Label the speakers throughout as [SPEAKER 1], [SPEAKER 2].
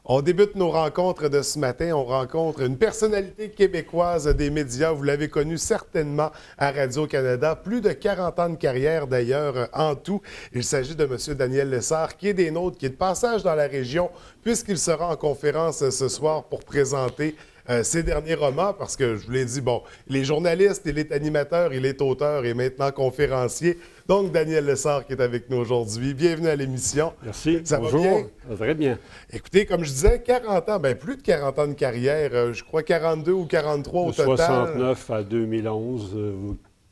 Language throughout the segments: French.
[SPEAKER 1] On débute nos rencontres de ce matin. On rencontre une personnalité québécoise des médias. Vous l'avez connu certainement à Radio-Canada. Plus de 40 ans de carrière d'ailleurs en tout. Il s'agit de M. Daniel Lessard, qui est des nôtres, qui est de passage dans la région, puisqu'il sera en conférence ce soir pour présenter ses derniers romans, parce que je vous l'ai dit, bon, il est journaliste, il est animateur, il est auteur et maintenant conférencier. Donc, Daniel Lessard qui est avec nous aujourd'hui. Bienvenue à l'émission.
[SPEAKER 2] Merci.
[SPEAKER 1] Ça
[SPEAKER 2] Bonjour.
[SPEAKER 1] va bien?
[SPEAKER 2] Ça va très bien.
[SPEAKER 1] Écoutez, comme je disais, 40 ans, bien plus de 40 ans de carrière, je crois 42 ou 43 au
[SPEAKER 2] De
[SPEAKER 1] total.
[SPEAKER 2] 69 à 2011,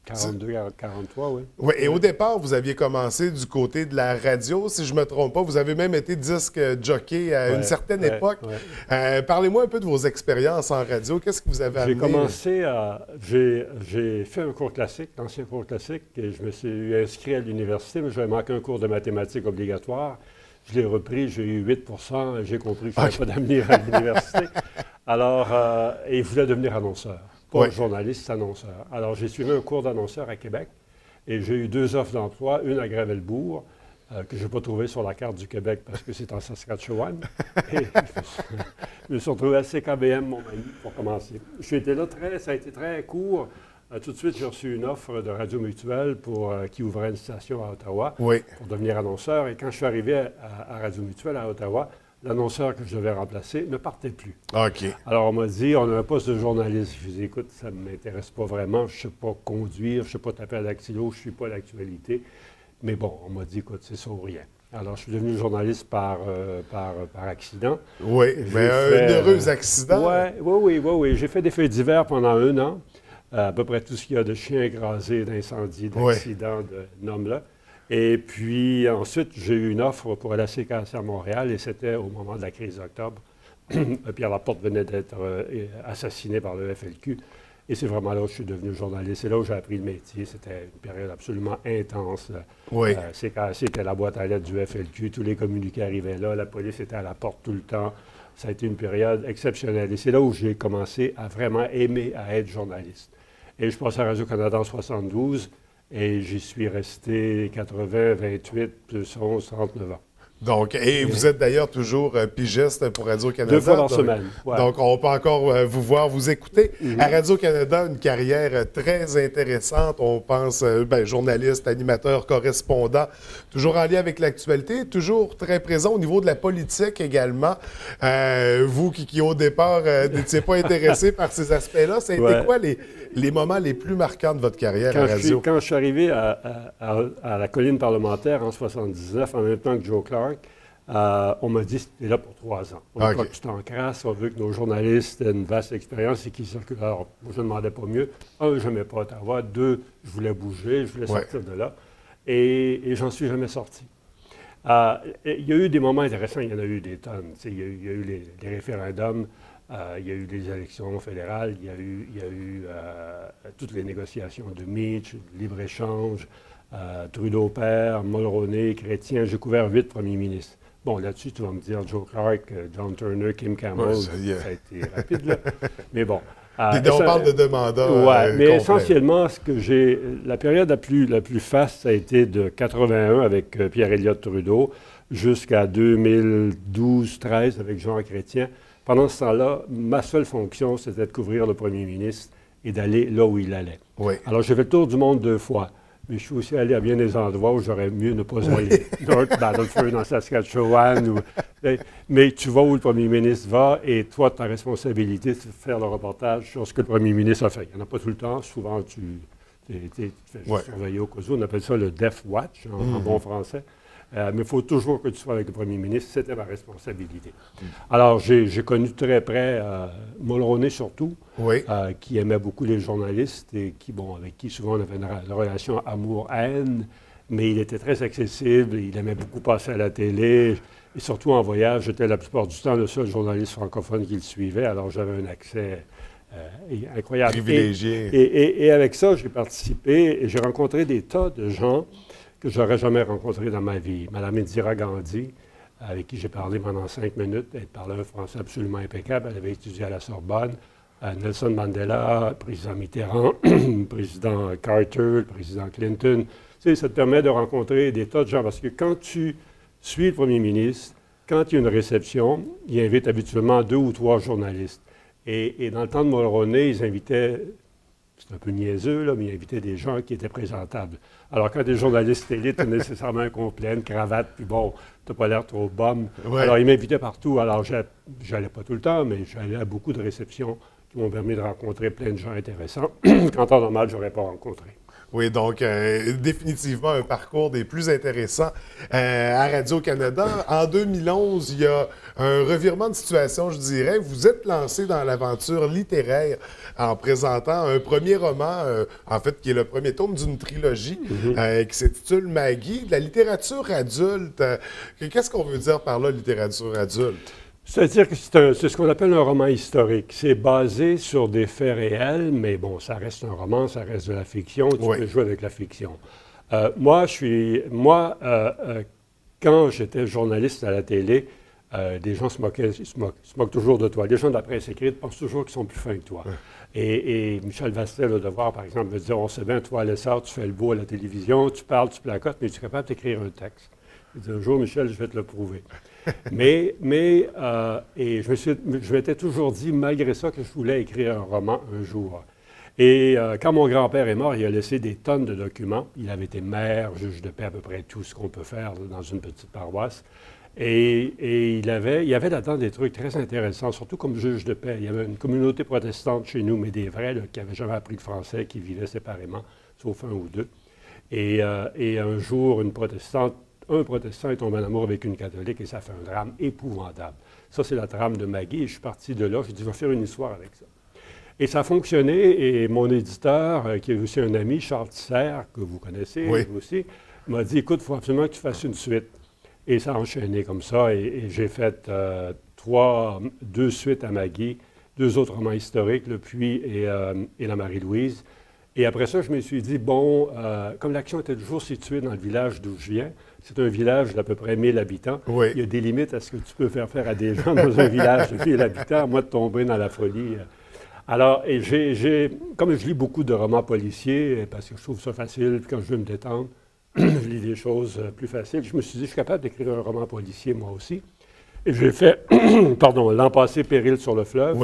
[SPEAKER 2] 42, 43, oui.
[SPEAKER 1] Oui, et au départ, vous aviez commencé du côté de la radio, si je ne me trompe pas. Vous avez même été disque jockey à une certaine époque. Ouais. Parlez-moi un peu de vos expériences en radio. Qu'est-ce que vous avez amené?
[SPEAKER 2] J'ai commencé à... J'ai fait un cours classique, l'ancien cours classique, et je me suis inscrit à l'université, mais j'avais manqué un cours de mathématiques obligatoire. Je l'ai repris, j'ai eu 8 et j'ai compris que je n'avais pas d'avenir à l'université. Alors, et je voulais devenir annonceur. Pas journaliste, annonceur. Alors, j'ai suivi un cours d'annonceur à Québec et j'ai eu 2 offres d'emploi, une à Gravelbourg, que je n'ai pas trouvée sur la carte du Québec parce que c'est en Saskatchewan. Et je me suis retrouvé à CKBM, mon ami, pour commencer. J'ai été là ça a été très court. Tout de suite, j'ai reçu une offre de Radio Mutuelle qui ouvrait une station à Ottawa pour devenir annonceur. Et quand je suis arrivé à Radio Mutuelle à Ottawa, l'annonceur que je devais remplacer ne partait plus.
[SPEAKER 1] OK.
[SPEAKER 2] Alors, on m'a dit, on a un poste de journaliste. Je lui ai dit, écoute, ça ne m'intéresse pas vraiment. Je ne sais pas conduire, je ne sais pas taper à l'actylo, je ne suis pas à l'actualité. Mais bon, on m'a dit, écoute, c'est ça ou rien. Alors, je suis devenu journaliste par accident.
[SPEAKER 1] Oui, mais un heureux accident.
[SPEAKER 2] Oui. J'ai fait des faits divers pendant 1 an. À peu près tout ce qu'il y a de chiens écrasés, d'incendies, d'accidents, de noms-là. Et puis ensuite, j'ai eu une offre pour aller à CKC à Montréal et c'était au moment de la crise d'octobre. Pierre Laporte venait d'être assassiné par le FLQ. Et c'est vraiment là où je suis devenu journaliste. C'est là où j'ai appris le métier. C'était une période absolument intense. CKC était la boîte à lettres du FLQ. Tous les communiqués arrivaient là. La police était à la porte tout le temps. Ça a été une période exceptionnelle. Et c'est là où j'ai commencé à vraiment aimer à être journaliste. Et je passe à Radio-Canada en 72. Et j'y suis resté 80, 28, plus 11, 39 ans.
[SPEAKER 1] Donc, et vous êtes d'ailleurs toujours pigiste pour Radio-Canada.
[SPEAKER 2] 2 fois par semaine.
[SPEAKER 1] Ouais. Donc, on peut encore vous voir, vous écouter. À Radio-Canada, une carrière très intéressante. On pense, journaliste, animateur, correspondant, toujours en lien avec l'actualité, toujours très présent au niveau de la politique également. Vous qui au départ, n'étiez pas intéressé par ces aspects-là, ça a été quoi les moments les plus marquants de votre carrière à radio?
[SPEAKER 2] Quand je suis arrivé à la colline parlementaire en 79, en même temps que Joe Clark, on m'a dit « tu es là pour 3 ans. On veut pas que tu t'en crasses, on veut que nos journalistes aient une vaste expérience et qu'ils circulent. » Alors, moi, je ne demandais pas mieux. 1, je n'aimais pas Ottawa. 2, je voulais bouger, je voulais sortir de là. Et j'en suis jamais sorti. Il y a eu des moments intéressants, il y en a eu des tonnes. Il y a eu les référendums. Il y a eu les élections fédérales, il y a eu toutes les négociations de Mitch, libre-échange, Trudeau père, Mulroney, Chrétien. J'ai couvert 8 premiers ministres. Bon, là-dessus, tu vas me dire Joe Clark, John Turner, Kim Campbell, ça a été rapide, là. Mais bon.
[SPEAKER 1] On parle de demandants.
[SPEAKER 2] Oui, mais essentiellement, la période la plus faste, ça a été de 81 avec Pierre Elliott Trudeau jusqu'à 2012-13 avec Jean Chrétien. Pendant ce temps-là, ma seule fonction, c'était de couvrir le premier ministre et d'aller là où il allait.
[SPEAKER 1] Oui.
[SPEAKER 2] Alors, j'ai fait le tour du monde 2 fois, mais je suis aussi allé à bien des endroits où j'aurais mieux ne pas aller. North Battleford, dans Saskatchewan. Mais tu vas où le premier ministre va et toi, ta responsabilité, c'est de faire le reportage sur ce que le premier ministre a fait. Il n'y en a pas tout le temps. Souvent, tu fais juste surveiller au cas où. On appelle ça le Death Watch, en bon français. Mais il faut toujours que tu sois avec le premier ministre. C'était ma responsabilité. Alors, j'ai connu de très près Mulroney surtout, qui aimait beaucoup les journalistes et avec qui souvent on avait une relation amour-haine, mais il était très accessible, il aimait beaucoup passer à la télé et surtout en voyage. J'étais la plupart du temps le seul journaliste francophone qui le suivait, alors j'avais un accès incroyable.
[SPEAKER 1] Privilégié.
[SPEAKER 2] Et avec ça, j'ai participé et j'ai rencontré des tas de gens que je n'aurais jamais rencontré dans ma vie. Madame Indira Gandhi, avec qui j'ai parlé pendant 5 minutes, elle parlait un français absolument impeccable, elle avait étudié à la Sorbonne. Nelson Mandela, président Mitterrand, président Carter, président Clinton. Tu sais, ça te permet de rencontrer des tas de gens, parce que quand tu suis le premier ministre, quand il y a une réception, il invite habituellement 2 ou 3 journalistes. Et dans le temps de Mulroney, ils invitaient, c'est un peu niaiseux, là, mais ils invitaient des gens qui étaient présentables. Alors, quand des journalistes télé, tu as nécessairement un complet, une cravate, puis bon, tu n'as pas l'air trop bum.
[SPEAKER 1] Ouais.
[SPEAKER 2] Alors, ils m'invitaient partout. Alors, j'allais pas tout le temps, mais j'allais à beaucoup de réceptions qui m'ont permis de rencontrer plein de gens intéressants qu'en temps normal, je n'aurais pas rencontré.
[SPEAKER 1] Oui, donc définitivement un parcours des plus intéressants à Radio-Canada. En 2011, il y a un revirement de situation, je dirais. Vous êtes lancé dans l'aventure littéraire en présentant un premier roman, en fait, qui est le premier tome d'une trilogie qui s'intitule Maggie, de la littérature adulte. Qu'est-ce qu'on veut dire par là, littérature adulte?
[SPEAKER 2] C'est-à-dire que c'est ce qu'on appelle un roman historique. C'est basé sur des faits réels, mais bon, ça reste un roman, ça reste de la fiction, tu peux jouer avec la fiction. Quand j'étais journaliste à la télé, des gens se moquent toujours de toi. Les gens de la presse écrite pensent toujours qu'ils sont plus fins que toi. Et Michel Vastel, le Devoir, par exemple, me dit, on sait bien, toi, l'essor, tu fais le beau à la télévision, tu parles, tu placotes, mais tu es capable d'écrire un texte. Il dit, un jour, Michel, je vais te le prouver. Et je m'étais toujours dit, malgré ça, que je voulais écrire un roman un jour. Et quand mon grand-père est mort, il a laissé des tonnes de documents. Il avait été maire, juge de paix, à peu près tout ce qu'on peut faire dans une petite paroisse. Et il y avait là-dedans des trucs très intéressants, surtout comme juge de paix. Il y avait une communauté protestante chez nous, mais des vrais, là, qui n'avaient jamais appris le français, qui vivaient séparément, sauf un ou deux. Et un jour, un protestant est tombé en amour avec une catholique et ça fait un drame épouvantable. Ça, c'est la trame de Maggie et je suis parti de là. J'ai dit, je vais faire une histoire avec ça. Et ça a fonctionné et mon éditeur, qui est aussi un ami, Charles Tisser, que vous connaissez vous aussi, m'a dit, écoute, il faut absolument que tu fasses une suite. Et ça a enchaîné comme ça et j'ai fait 2 suites à Maggie, 2 autres romans historiques, Le Puits et La Marie-Louise. Et après ça, je me suis dit, bon, comme l'action était toujours située dans le village d'où je viens, c'est un village d'à peu près 1000 habitants. Il y a des limites à ce que tu peux faire à des gens dans un village de 1000 habitants, à moi de tomber dans la folie. Alors, comme je lis beaucoup de romans policiers, parce que je trouve ça facile, puis quand je veux me détendre, je lis des choses plus faciles, je me suis dit, je suis capable d'écrire un roman policier moi aussi. Et j'ai fait, l'an passé, Péril sur le fleuve,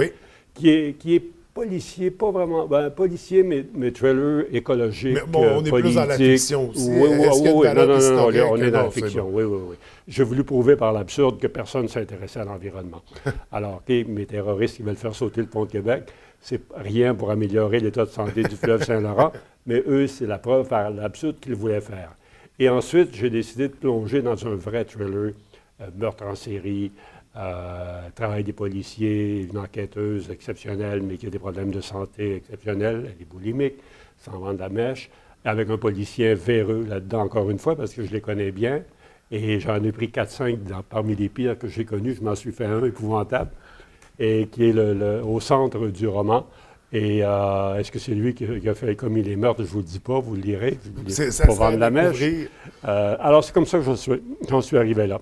[SPEAKER 2] qui est policier, pas vraiment, policier, mais thriller écologique,
[SPEAKER 1] mais bon, on est
[SPEAKER 2] politique.
[SPEAKER 1] Plus dans la fiction aussi.
[SPEAKER 2] Oui, on est dans la fiction, oui. J'ai voulu prouver par l'absurde que personne ne s'intéressait à l'environnement. Alors, mes terroristes qui veulent faire sauter le pont de Québec, c'est rien pour améliorer l'état de santé du fleuve Saint-Laurent, mais eux, c'est la preuve par l'absurde qu'ils voulaient faire. Et ensuite, j'ai décidé de plonger dans un vrai thriller, meurtre en série, travail des policiers, une enquêteuse exceptionnelle, mais qui a des problèmes de santé exceptionnels, elle est boulimique, s'en vend de la mèche, avec un policier véreux là-dedans, encore une fois, parce que je les connais bien, et j'en ai pris 4-5 parmi les pires que j'ai connus, je m'en suis fait un épouvantable, et qui est au centre du roman. Et est-ce que c'est lui qui a fait commis les meurtres? Je ne vous le dis pas, vous le lirez, pour vendre la mèche. Alors, c'est comme ça que j'en suis arrivé là.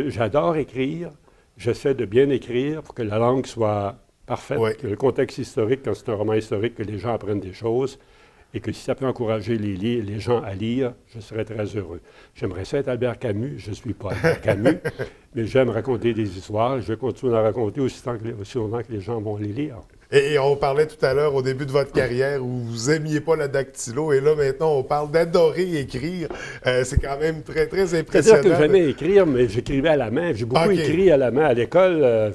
[SPEAKER 2] J'adore écrire. J'essaie de bien écrire pour que la langue soit parfaite, que le contexte historique, quand c'est un roman historique, que les gens apprennent des choses et que si ça peut encourager les gens à lire, je serais très heureux. J'aimerais ça être Albert Camus. Je ne suis pas Albert Camus, mais j'aime raconter des histoires. Je vais continuer à raconter aussi longtemps que les gens vont les lire.
[SPEAKER 1] Et on parlait tout à l'heure, au début de votre carrière, où vous n'aimiez pas la dactylo, et là, maintenant, on parle d'adorer écrire. C'est quand même très, très impressionnant.
[SPEAKER 2] C'est-à-dire que j'aimais écrire, mais j'écrivais à la main. J'ai beaucoup écrit à la main. À l'école,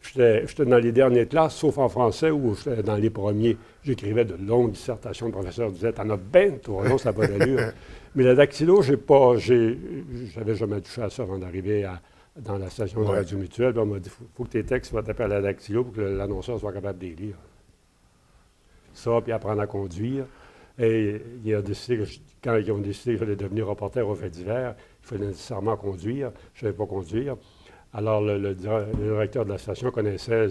[SPEAKER 2] j'étais dans les dernières classes, sauf en français, où j'étais dans les premiers. J'écrivais de longues dissertations. Le professeur disait, t'en as ben trop long, ça n'a pas d'allure. Mais la dactylo, j'avais jamais touché à ça avant d'arriver dans la station de Radio Mutuelle. On m'a dit, il faut que tes textes soient tapés à la dactylo pour que l'annonceur soit capable de les lire. Ça, puis apprendre à conduire. Et il a décidé quand ils ont décidé que j'allais devenir reporter aux faits divers, il fallait nécessairement conduire. Je ne savais pas conduire. Alors, le directeur de la station connaissait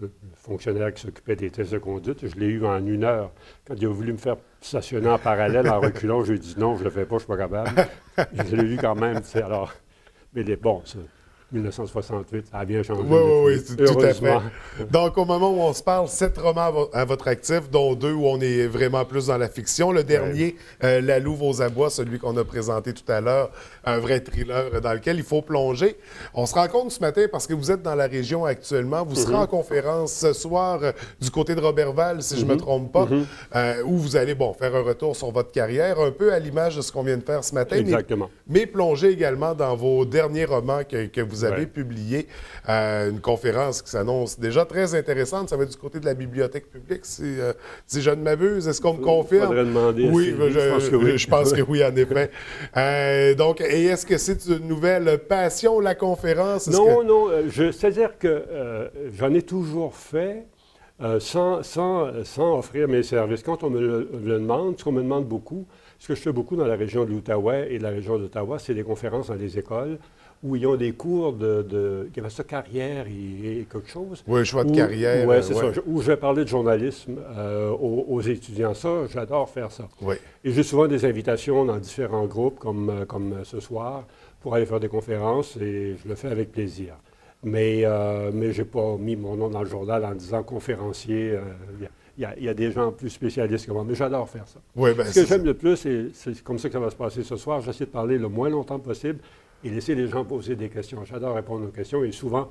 [SPEAKER 2] le fonctionnaire qui s'occupait des tests de conduite. Je l'ai eu en 1 heure. Quand il a voulu me faire stationner en parallèle, en reculant, j'ai dit non, je ne le fais pas, je ne suis pas capable. Je l'ai eu quand même, tu sais. Alors, mais bon, 1968. Ça a bien changé.
[SPEAKER 1] Oui,
[SPEAKER 2] depuis.
[SPEAKER 1] tout à fait.
[SPEAKER 2] Heureusement.
[SPEAKER 1] Donc, au moment où on se parle, 7 romans à votre actif, dont 2 où on est vraiment plus dans la fiction. Le dernier, La Louve aux abois, celui qu'on a présenté tout à l'heure, un vrai thriller dans lequel il faut plonger. On se rencontre ce matin parce que vous êtes dans la région actuellement. Vous serez en conférence ce soir du côté de Roberval, si je ne me trompe pas, où vous allez faire un retour sur votre carrière, un peu à l'image de ce qu'on vient de faire ce matin.
[SPEAKER 2] Exactement.
[SPEAKER 1] Mais plonger également dans vos derniers romans que vous avez publiés. Une conférence qui s'annonce déjà très intéressante. Ça va être du côté de la bibliothèque publique, si je ne m'abuse. Est-ce qu'on me confirme?
[SPEAKER 2] Faudrait demander.
[SPEAKER 1] Oui,
[SPEAKER 2] je pense que oui.
[SPEAKER 1] Je pense que oui, en effet. Donc, et est-ce que c'est une nouvelle passion, la conférence?
[SPEAKER 2] Non. C'est-à-dire que j'en ai toujours fait sans offrir mes services. Quand on me le demande, ce qu'on me demande beaucoup, ce que je fais beaucoup dans la région de l'Outaouais et de la région d'Ottawa, c'est des conférences dans les écoles où ils ont des cours il y avait ça, carrière et quelque chose.
[SPEAKER 1] Oui, choix de carrière.
[SPEAKER 2] Oui, c'est ça. Où je vais parler de journalisme aux étudiants. Ça, j'adore faire ça.
[SPEAKER 1] Oui.
[SPEAKER 2] Et j'ai souvent des invitations dans différents groupes, comme ce soir, pour aller faire des conférences, et je le fais avec plaisir. Mais je n'ai pas mis mon nom dans le journal en disant conférencier. Il y a des gens plus spécialistes que moi, mais j'adore faire ça.
[SPEAKER 1] Oui,
[SPEAKER 2] ce que j'aime le plus, et c'est comme ça que ça va se passer ce soir, j'essaie de parler le moins longtemps possible et laisser les gens poser des questions. J'adore répondre aux questions et souvent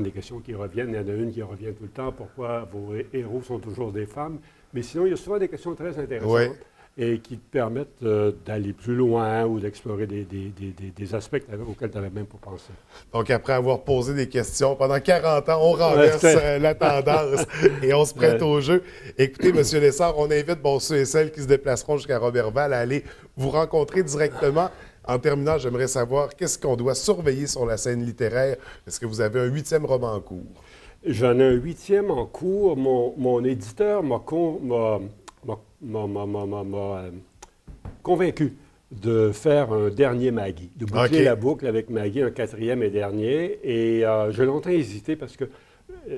[SPEAKER 2] des questions qui reviennent. Il y en a une qui revient tout le temps. Pourquoi vos héros sont toujours des femmes? Mais sinon, il y a souvent des questions très intéressantes et qui te permettent d'aller plus loin ou d'explorer des aspects auxquels tu n'avais même pas pensé.
[SPEAKER 1] Donc, après avoir posé des questions pendant 40 ans, on renverse la tendance et on se prête au jeu. Écoutez, M. Lessard, on invite ceux et celles qui se déplaceront jusqu'à Roberval à aller vous rencontrer directement. En terminant, j'aimerais savoir qu'est-ce qu'on doit surveiller sur la scène littéraire. Est-ce que vous avez un 8e roman en cours?
[SPEAKER 2] J'en ai un 8e en cours. Mon éditeur m'a convaincu de faire un dernier Maggie, de boucler la boucle avec Maggie, un 4e et dernier. Et j'ai longtemps hésité parce que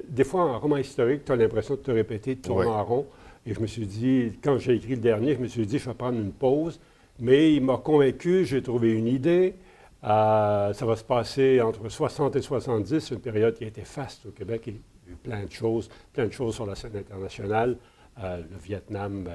[SPEAKER 2] des fois, en roman historique, tu as l'impression de te répéter, de tourner en rond. Et je me suis dit, quand j'ai écrit le dernier, je me suis dit, je vais prendre une pause. Mais il m'a convaincu, j'ai trouvé une idée. Ça va se passer entre 60 et 70, une période qui a été faste au Québec. Il y a eu plein de choses sur la scène internationale. Le Vietnam,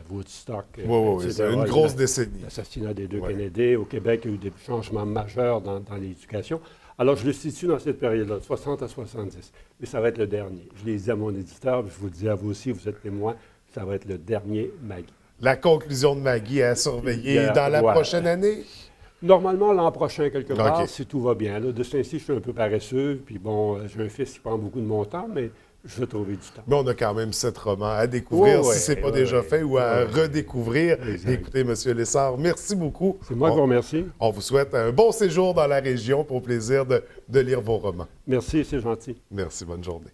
[SPEAKER 2] Woodstock,
[SPEAKER 1] etc. C'est une grosse décennie.
[SPEAKER 2] L'assassinat des 2 Kennedy. Au Québec, il y a eu des changements majeurs dans l'éducation. Alors, je le situe dans cette période-là, 60 à 70. Mais ça va être le dernier. Je l'ai dit à mon éditeur, je vous le dis à vous aussi, vous êtes témoins, ça va être le dernier Maggie.
[SPEAKER 1] La conclusion de Maggie à surveiller dans la prochaine année?
[SPEAKER 2] Normalement, l'an prochain, quelque part, si tout va bien. Là, de ce temps-ci, je suis un peu paresseux, puis j'ai un fils qui prend beaucoup de mon temps, mais je vais trouver du temps.
[SPEAKER 1] Mais on a quand même 7 romans à découvrir, si ce n'est pas déjà fait, ou à redécouvrir. Exact. Écoutez, M. Lessard, merci beaucoup.
[SPEAKER 2] C'est moi qui vous remercie.
[SPEAKER 1] On vous souhaite un bon séjour dans la région pour le plaisir de lire vos romans.
[SPEAKER 2] Merci, c'est gentil.
[SPEAKER 1] Merci, bonne journée.